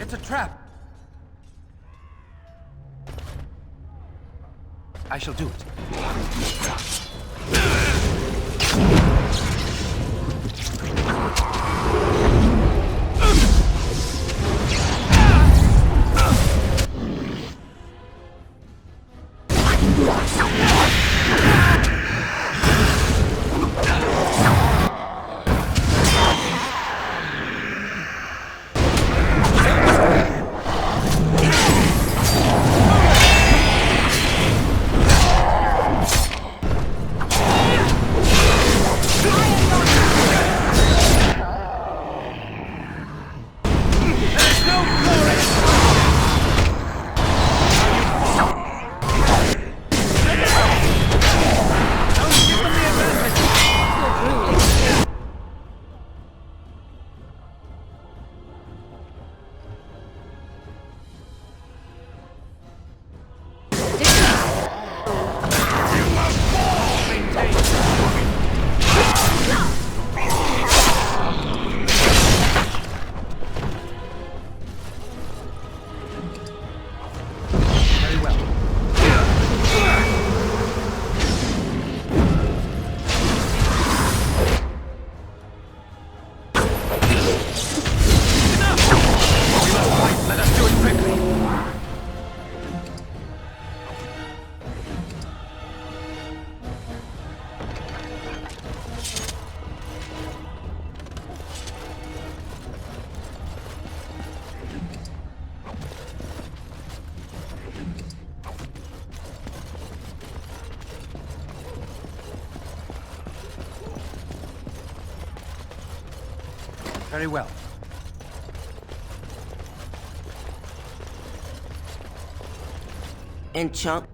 It's a trap! I shall do it. Very well. And Chunk?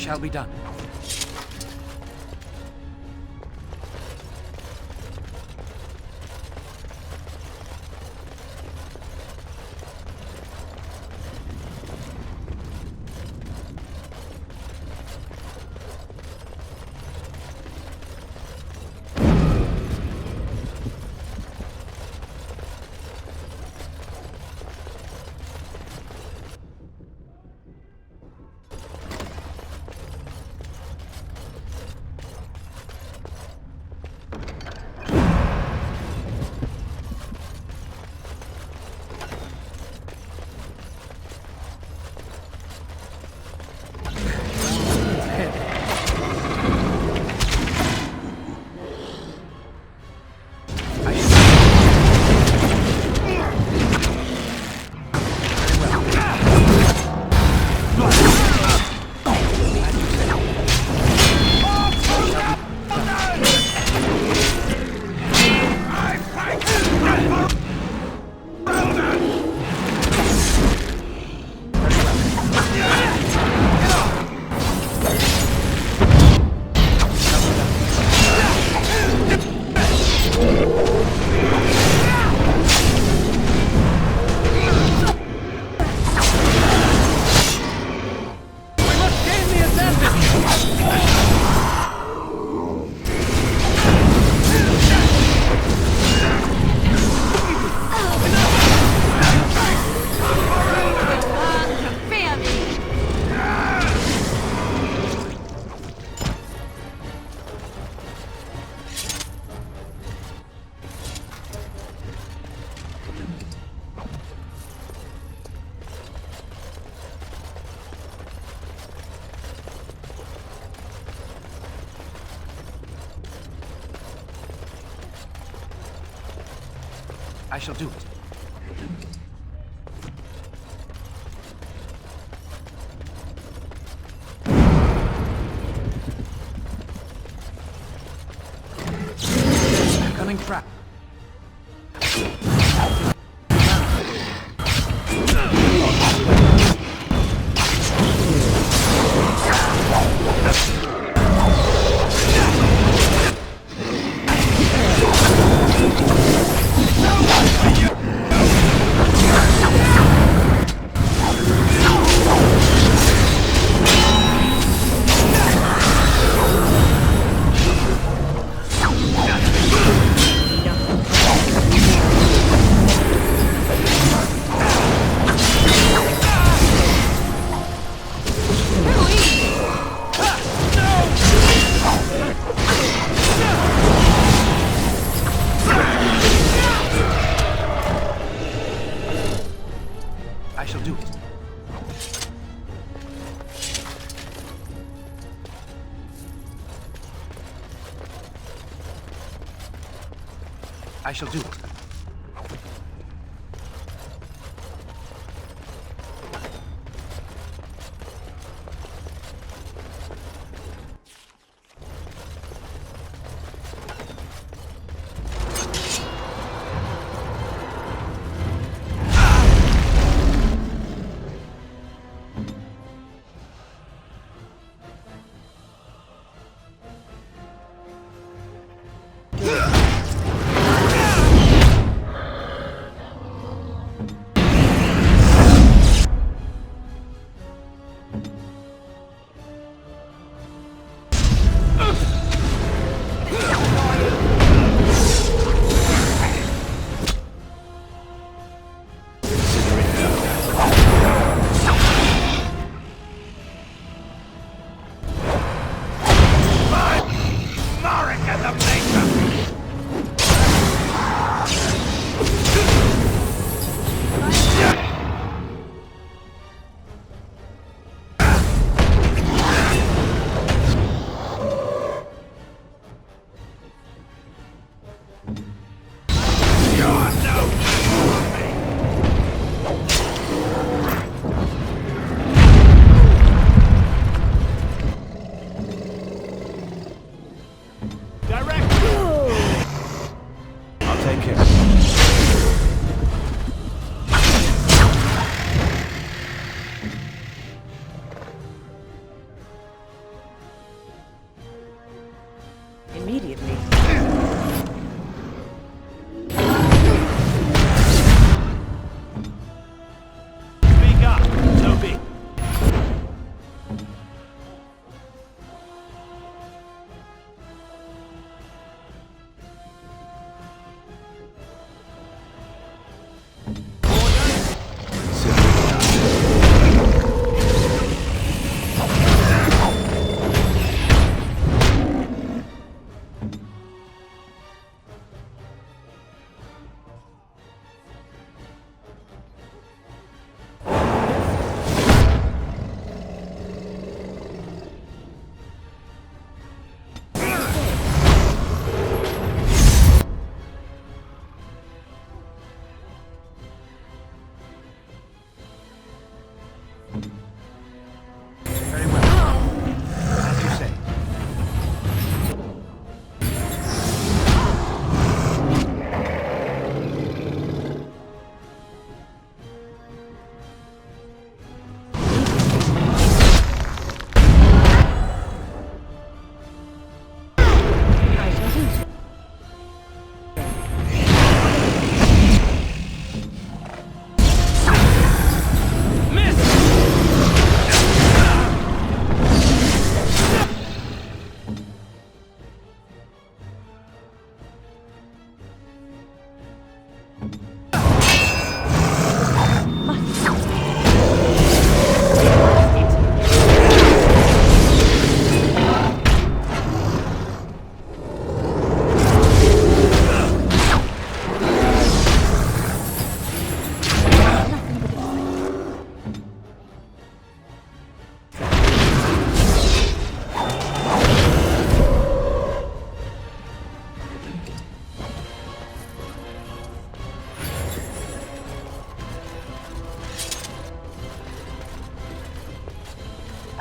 Shall be done. I shall do it. Cunning trap. I shall do it. I shall do it.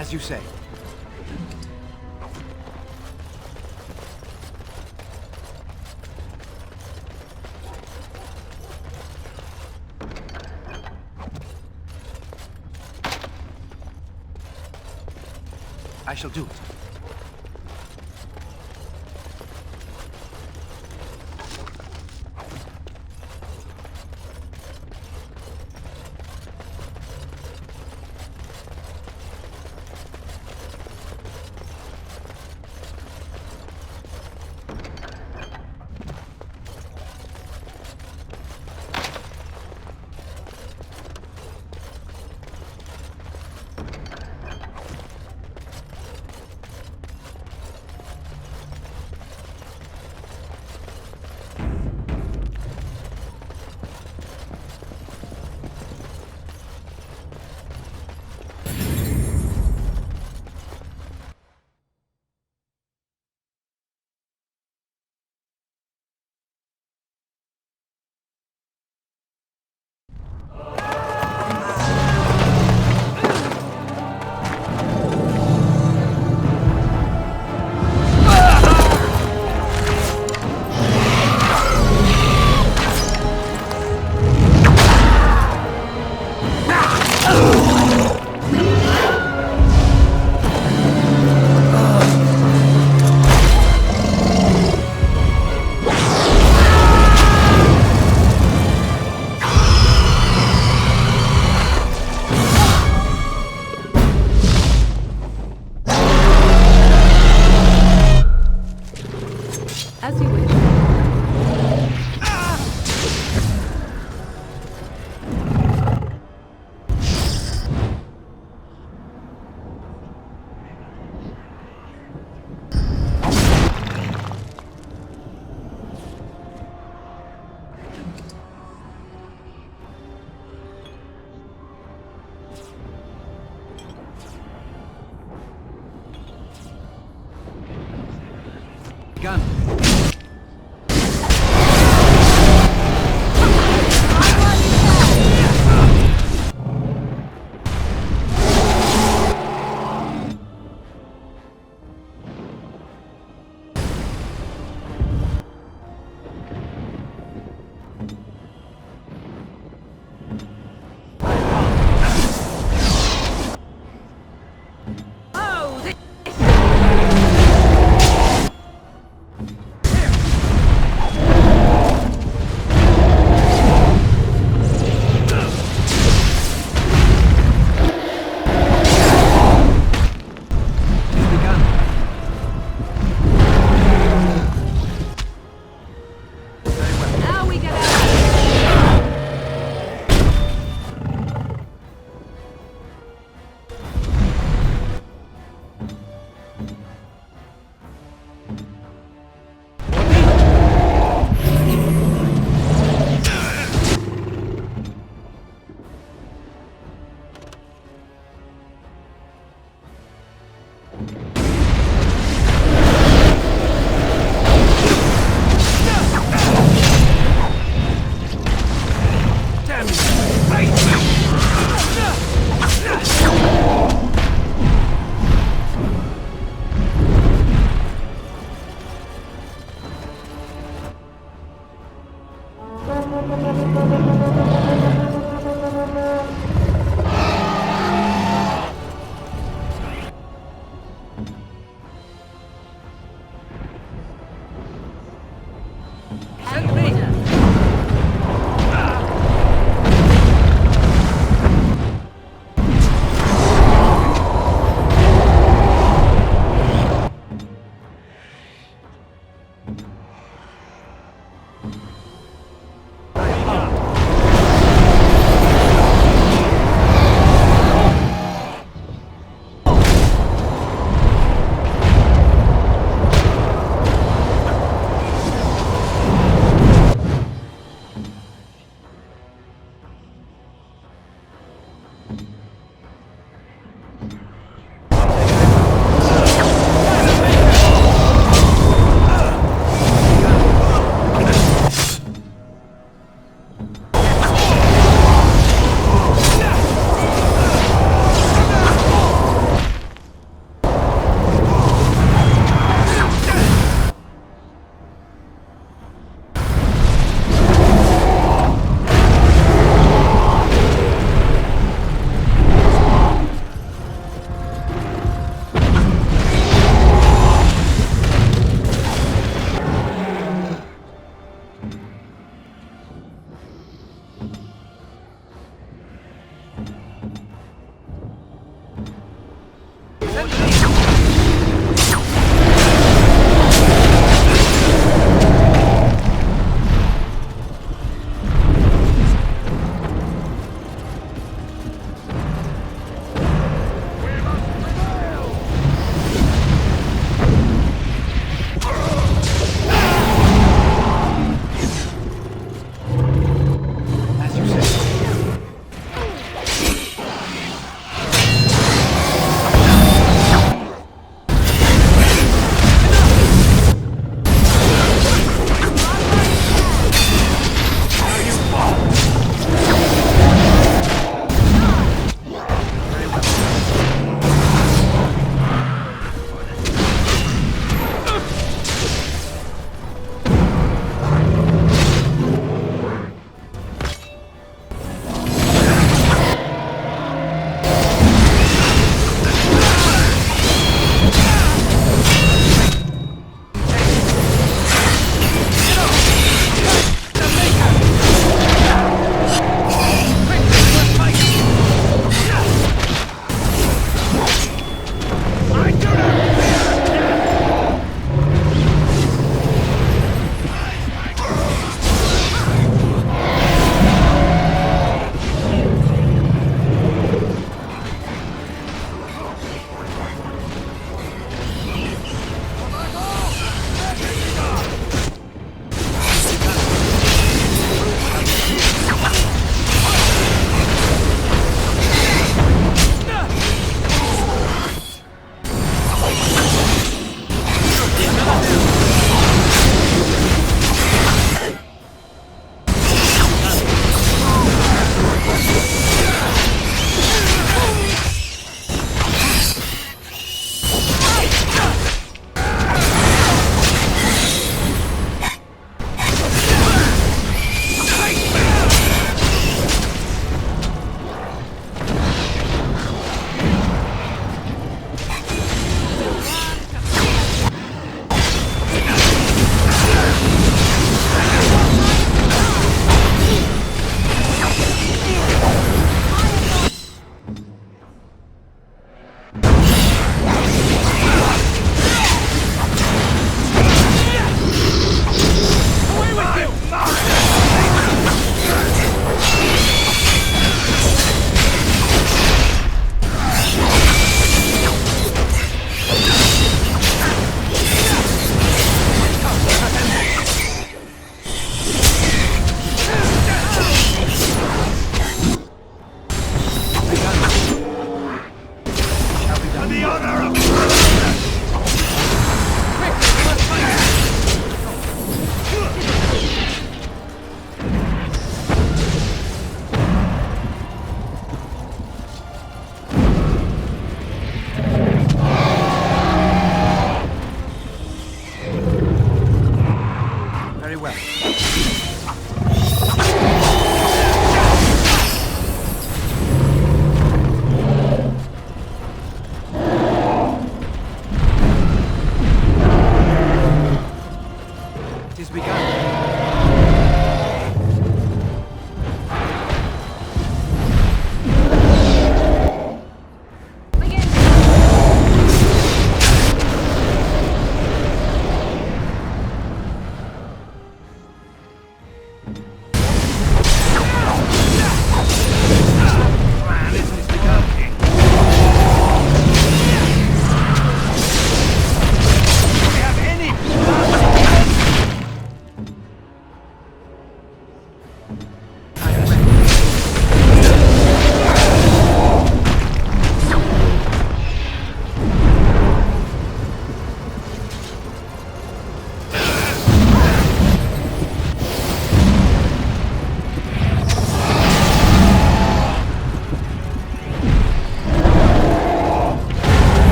As you say. I shall do it. Gun.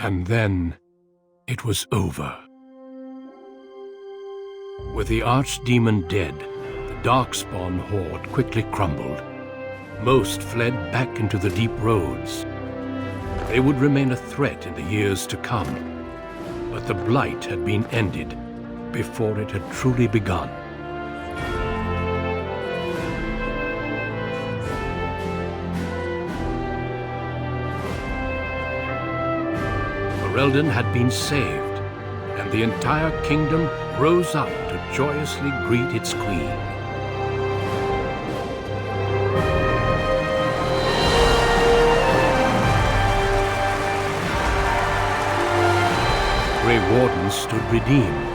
And then it was over. With the archdemon dead, the darkspawn horde quickly crumbled. Most fled back into the deep roads. They would remain a threat in the years to come, but the blight had been ended before it had truly begun. Ferelden had been saved, and the entire kingdom rose up to joyously greet its queen. Grey Wardens stood redeemed,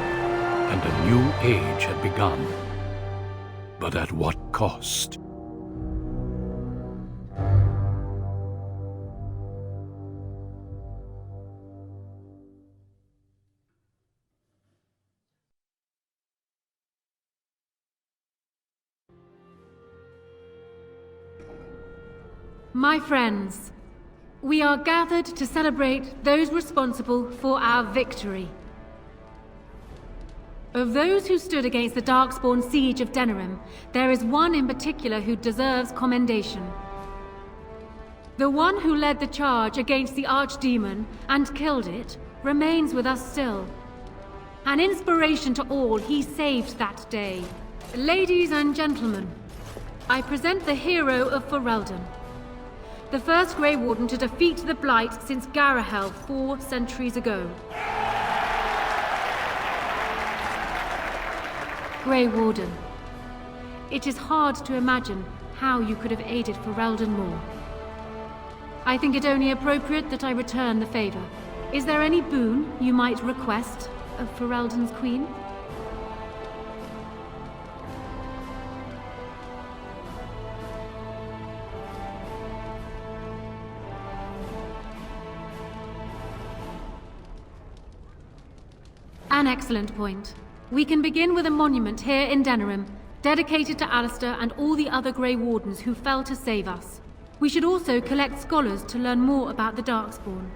and a new age had begun. But at what cost? My friends, we are gathered to celebrate those responsible for our victory. Of those who stood against the Darkspawn siege of Denerim, there is one in particular who deserves commendation. The one who led the charge against the Archdemon and killed it remains with us still. An inspiration to all he saved that day. Ladies and gentlemen, I present the hero of Ferelden. The first Grey Warden to defeat the Blight since Garahel 4 centuries ago. Grey Warden, it is hard to imagine how you could have aided Ferelden more. I think it only appropriate that I return the favor. Is there any boon you might request of Ferelden's queen? An excellent point. We can begin with a monument here in Denerim, dedicated to Alistair and all the other Grey Wardens who fell to save us. We should also collect scholars to learn more about the Darkspawn.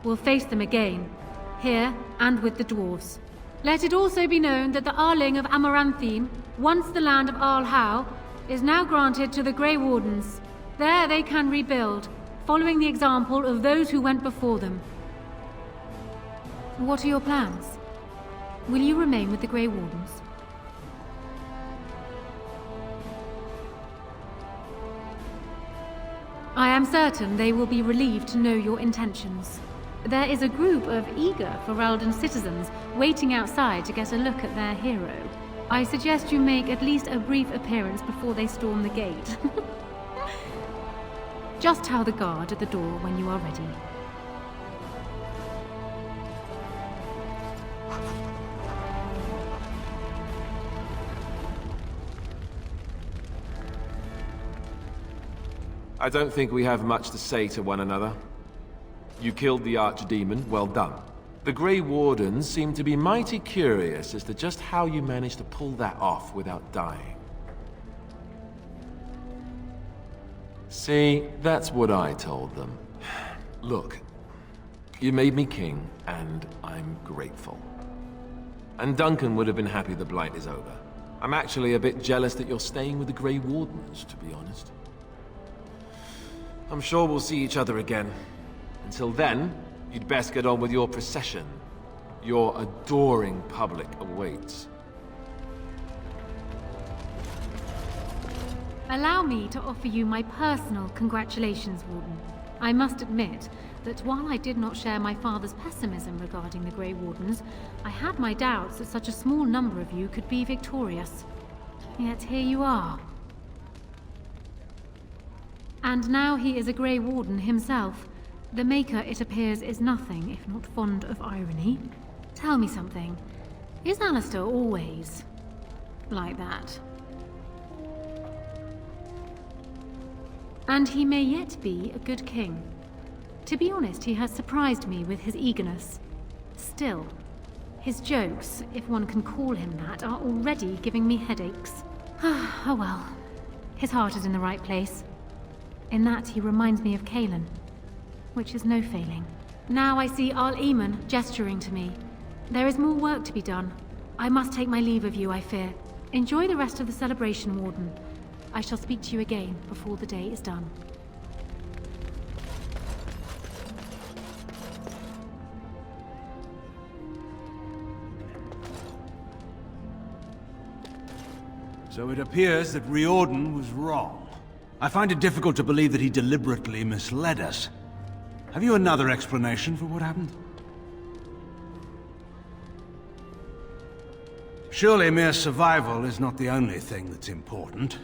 We'll face them again, here and with the dwarves. Let it also be known that the Arling of Amaranthine, once the land of Arl How, is now granted to the Grey Wardens. There they can rebuild, following the example of those who went before them. What are your plans? Will you remain with the Grey Wardens? I am certain they will be relieved to know your intentions. There is a group of eager Ferelden citizens waiting outside to get a look at their hero. I suggest you make at least a brief appearance before they storm the gate. Just tell the guard at the door when you are ready. I don't think we have much to say to one another. You killed the Archdemon, well done. The Grey Wardens seem to be mighty curious as to just how you managed to pull that off without dying. See, that's what I told them. Look, you made me king, and I'm grateful. And Duncan would have been happy the Blight is over. I'm actually a bit jealous that you're staying with the Grey Wardens, to be honest. I'm sure we'll see each other again. Until then, you'd best get on with your procession. Your adoring public awaits. Allow me to offer you my personal congratulations, Warden. I must admit that while I did not share my father's pessimism regarding the Grey Wardens, I had my doubts that such a small number of you could be victorious. Yet here you are. And now he is a Grey Warden himself. The Maker, it appears, is nothing if not fond of irony. Tell me something. Is Alistair always like that? And he may yet be a good king. To be honest, he has surprised me with his eagerness. Still, his jokes, if one can call him that, are already giving me headaches. Oh well. His heart is in the right place. In that, he reminds me of Kaelin, which is no failing. Now I see Arl Eamon gesturing to me. There is more work to be done. I must take my leave of you, I fear. Enjoy the rest of the celebration, Warden. I shall speak to you again before the day is done. So it appears that Riordan was wrong. I find it difficult to believe that he deliberately misled us. Have you another explanation for what happened? Surely mere survival is not the only thing that's important.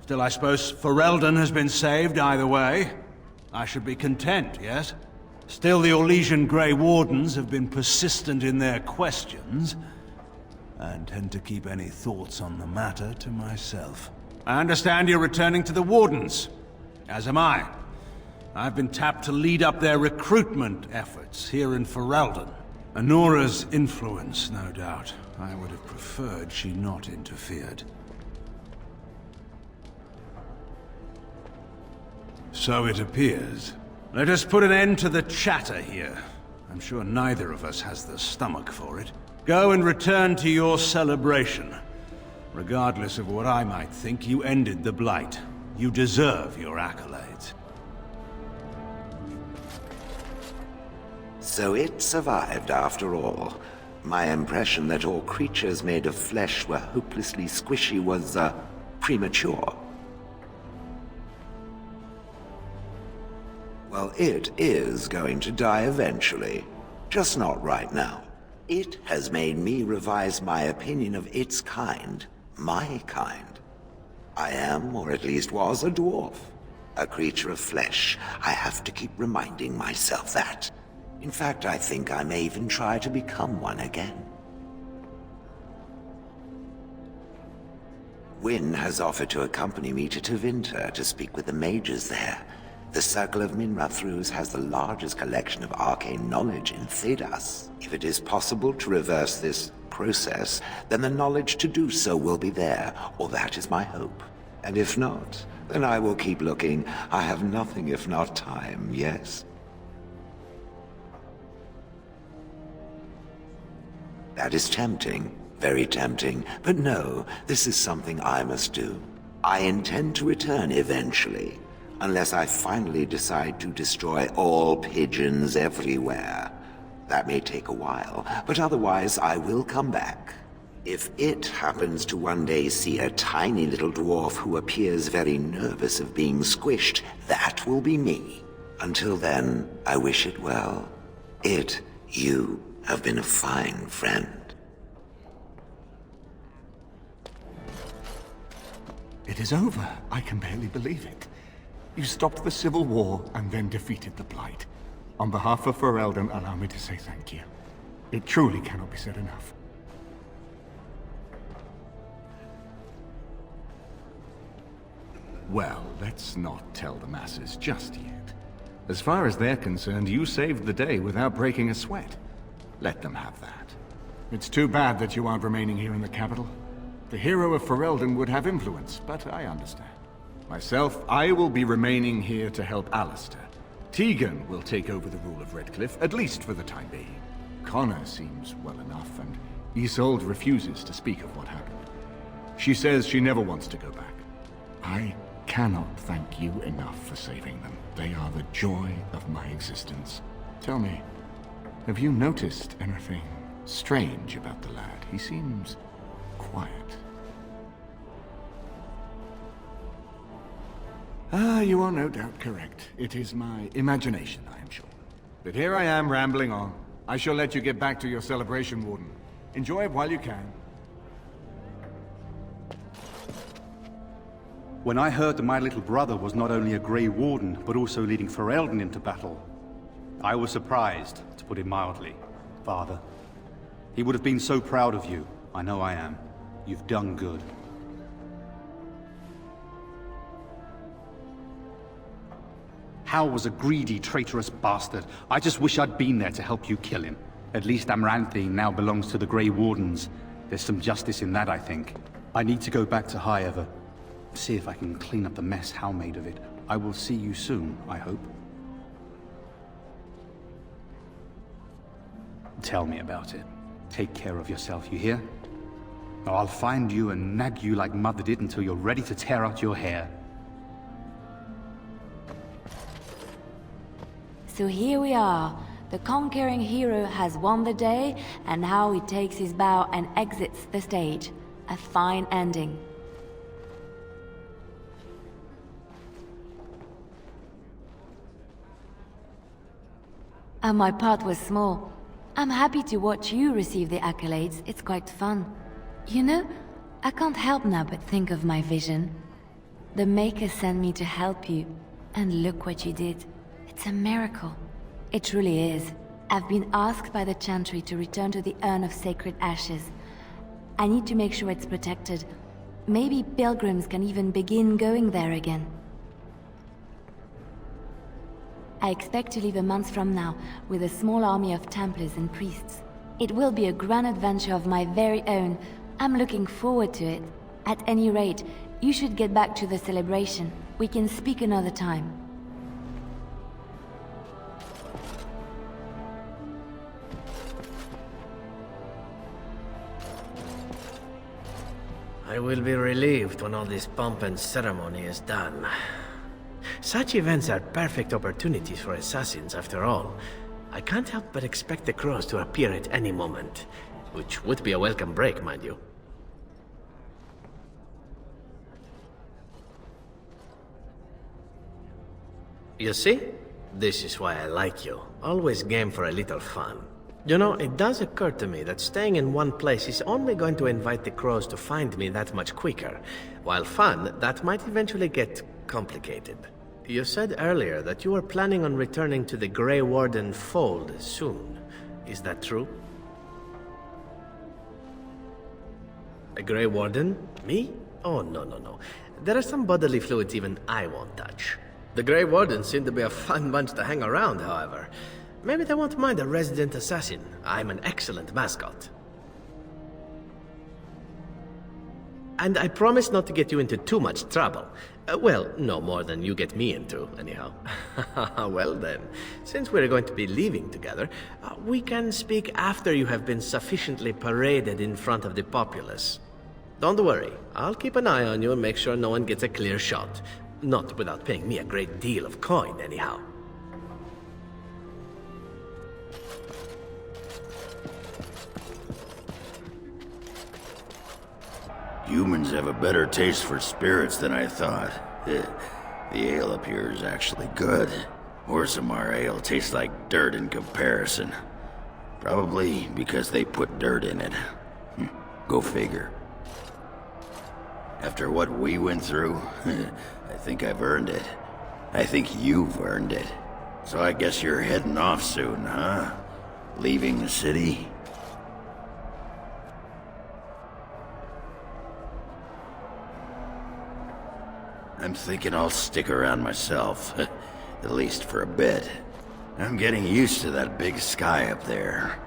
Still, I suppose Ferelden has been saved either way. I should be content, yes? Still, the Orlesian Grey Wardens have been persistent in their questions. I intend to keep any thoughts on the matter to myself. I understand you're returning to the Wardens, as am I. I've been tapped to lead up their recruitment efforts here in Ferelden. Anora's influence, no doubt. I would have preferred she not interfered. So it appears. Let us put an end to the chatter here. I'm sure neither of us has the stomach for it. Go and return to your celebration. Regardless of what I might think, you ended the Blight. You deserve your accolades. So it survived after all. My impression that all creatures made of flesh were hopelessly squishy was, premature. Well, it is going to die eventually. Just not right now. It has made me revise my opinion of its kind. My kind. I am, or at least was, a dwarf. A creature of flesh. I have to keep reminding myself that. In fact, I think I may even try to become one again. Wynne has offered to accompany me to Tevinter to speak with the mages there. The Circle of Minrathrus has the largest collection of arcane knowledge in Thedas. If it is possible to reverse this process, then the knowledge to do so will be there, or that is my hope. And if not, then I will keep looking. I have nothing if not time, yes? That is tempting, very tempting, but no, this is something I must do. I intend to return eventually, unless I finally decide to destroy all pigeons everywhere. That may take a while, but otherwise I will come back. If it happens to one day see a tiny little dwarf who appears very nervous of being squished, that will be me. Until then, I wish it well. You have been a fine friend. It is over. I can barely believe it. You stopped the Civil War and then defeated the Blight. On behalf of Ferelden, allow me to say thank you. It truly cannot be said enough. Well, let's not tell the masses just yet. As far as they're concerned, you saved the day without breaking a sweat. Let them have that. It's too bad that you aren't remaining here in the capital. The hero of Ferelden would have influence, but I understand. Myself, I will be remaining here to help Alistair. Tegan will take over the rule of Redcliffe, at least for the time being. Connor seems well enough, and Isolde refuses to speak of what happened. She says she never wants to go back. I cannot thank you enough for saving them. They are the joy of my existence. Tell me, have you noticed anything strange about the lad? He seems quiet. You are no doubt correct. It is my imagination, I am sure. But here I am rambling on. I shall let you get back to your celebration, Warden. Enjoy it while you can. When I heard that my little brother was not only a Grey Warden, but also leading Ferelden into battle, I was surprised, to put it mildly, Father. He would have been so proud of you. I know I am. You've done good. Hal was a greedy, traitorous bastard. I just wish I'd been there to help you kill him. At least Amaranthine now belongs to the Grey Wardens. There's some justice in that, I think. I need to go back to High Ever. See if I can clean up the mess Hal made of it. I will see you soon, I hope. tell me about it. Take care of yourself, you hear? Or I'll find you and nag you like Mother did until you're ready to tear out your hair. So here we are. The conquering hero has won the day, and now he takes his bow and exits the stage. A fine ending. And my part was small. I'm happy to watch you receive the accolades. It's quite fun. You know, I can't help now but think of my vision. The Maker sent me to help you, and look what you did. It's a miracle. It truly is. I've been asked by the Chantry to return to the Urn of Sacred Ashes. I need to make sure it's protected. Maybe pilgrims can even begin going there again. I expect to leave a month from now, with a small army of Templars and priests. It will be a grand adventure of my very own. I'm looking forward to it. At any rate, you should get back to the celebration. We can speak another time. I will be relieved when all this pomp and ceremony is done. Such events are perfect opportunities for assassins, after all. I can't help but expect the crows to appear at any moment, which would be a welcome break, mind you. You see? This is why I like you. Always game for a little fun. You know, it does occur to me that staying in one place is only going to invite the crows to find me that much quicker. While fun, that might eventually get complicated. You said earlier that you were planning on returning to the Grey Warden fold soon. Is that true? A Grey Warden? Me? Oh, no. There are some bodily fluids even I won't touch. The Grey Wardens seem to be a fun bunch to hang around, however. Maybe they won't mind a resident assassin. I'm an excellent mascot. And I promise not to get you into too much trouble. Well, no more than you get me into, anyhow. Well then, since we're going to be leaving together, we can speak after you have been sufficiently paraded in front of the populace. Don't worry, I'll keep an eye on you and make sure no one gets a clear shot. Not without paying me a great deal of coin, anyhow. Humans have a better taste for spirits than I thought. The ale up here is actually good. Orsamar ale tastes like dirt in comparison. Probably because they put dirt in it. Go figure. After what we went through, I think I've earned it. I think you've earned it. So I guess you're heading off soon, huh? Leaving the city? I'm thinking I'll stick around myself, at least for a bit. I'm getting used to that big sky up there.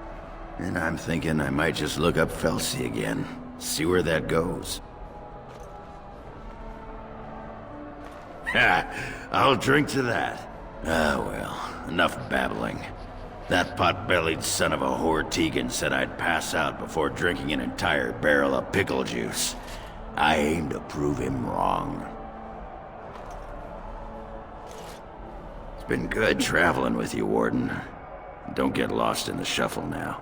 And I'm thinking I might just look up Felsi again, see where that goes. Ha! I'll drink to that. Ah, well, enough babbling. That pot-bellied son of a whore Tegan said I'd pass out before drinking an entire barrel of pickle juice. I aim to prove him wrong. It's been good traveling with you, Warden. Don't get lost in the shuffle now.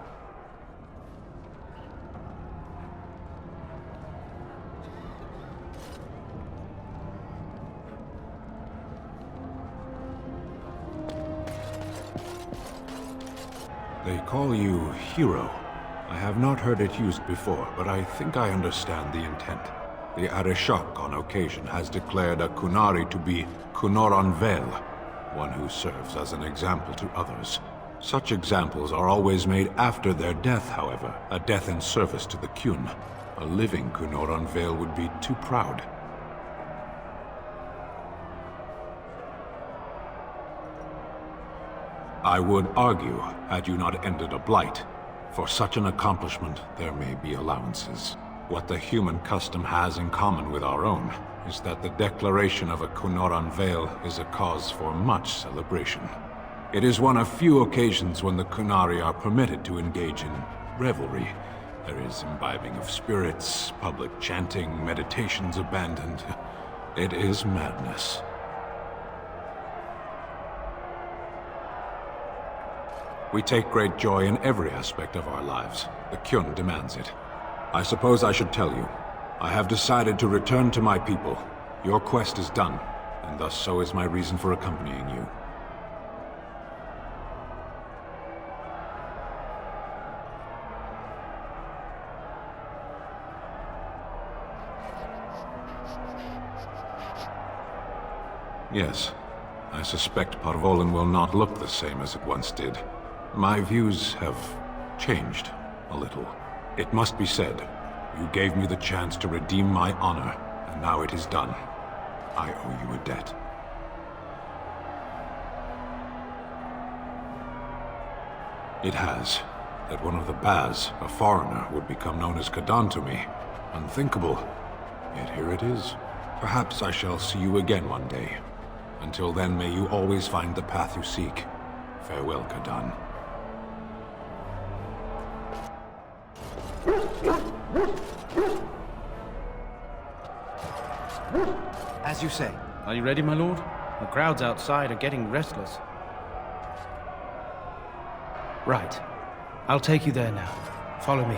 They call you Hero. I have not heard it used before, but I think I understand the intent. The Arishok on occasion has declared a Kunari to be Kunoran Vel, one who serves as an example to others. Such examples are always made after their death, however, a death in service to the Kyun. A living Kunoran Vel would be too proud. I would argue, had you not ended a blight, for such an accomplishment there may be allowances. What the human custom has in common with our own is that the declaration of a Kunoran Vel is a cause for much celebration. It is one of few occasions when the Qunari are permitted to engage in revelry. There is imbibing of spirits, public chanting, meditations abandoned. It is madness. We take great joy in every aspect of our lives. The Qun demands it. I suppose I should tell you. I have decided to return to my people. Your quest is done, and thus so is my reason for accompanying you. Yes, I suspect Parvolin will not look the same as it once did. My views have changed a little. It must be said, you gave me the chance to redeem my honor, and now it is done. I owe you a debt. It has. That one of the Baz, a foreigner, would become known as Kadan to me. Unthinkable. Yet here it is. Perhaps I shall see you again one day. Until then, may you always find the path you seek. Farewell, Kadan. As you say. Are you ready, my lord? The crowds outside are getting restless. Right. I'll take you there now. Follow me.